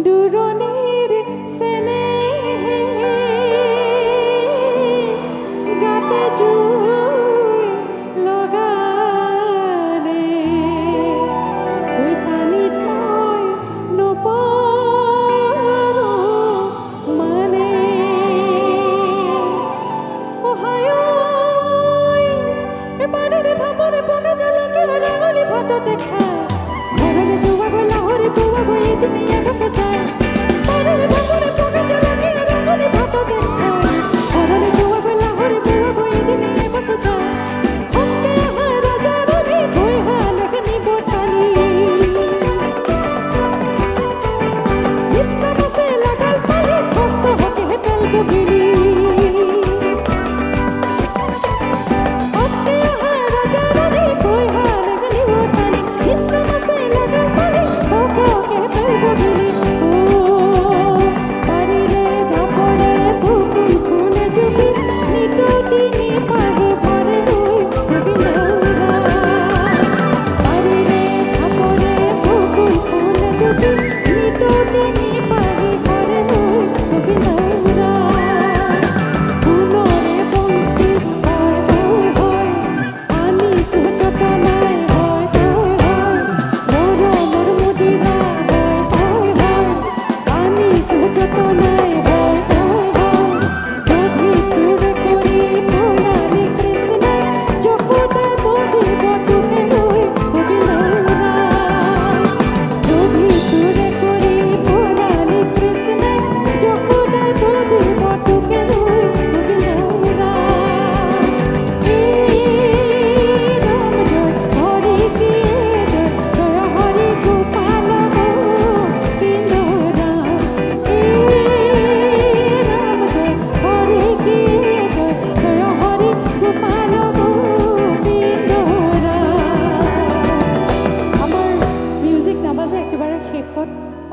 দূৰণিৰ চেনে গাতে জুই লগালে ঐ পানীত মই নপৰো মানে পানীৰে থাপৰে পকা জলকীয়া ৰঙালী ভাত দেখা ঘৰলৈ যোৱা গৈ লাহৰি পোৱা গৈ এদিন আকাশত যায় পানীৰে থাপৰে পকা জলকীয়া ৰঙালী ভাত দেখা ঘৰলৈ যোৱা গৈ লাহৰি পোৱা গৈ এদিন আকাশত যায় হসকে আহা ৰাজা ৰাণী গৈ হালকে নিব টানি ইছলাম আছে লাগাল ফালি ভক্ত হতে পেলব গিৰি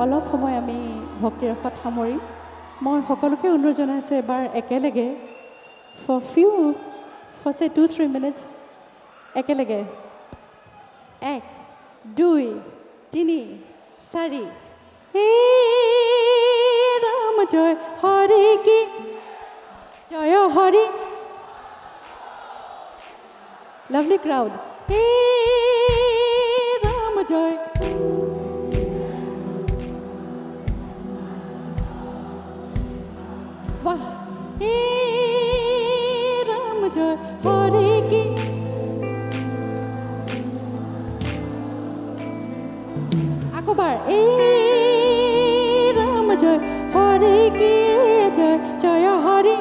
অলপ সময় আমি ভক্তি ৰসত সামৰিম মই সকলোকে অনুৰোধ জনাইছোঁ এবাৰ একেলগে for 2-3 minutes একেলগে 1 2 3 4 হে ৰাম জয় হৰি কি জয় হৰি lovely crowd হে ৰাম জয় वाह हे राम जय हरि की আকবার ए राम जय हरि की जय जय हरि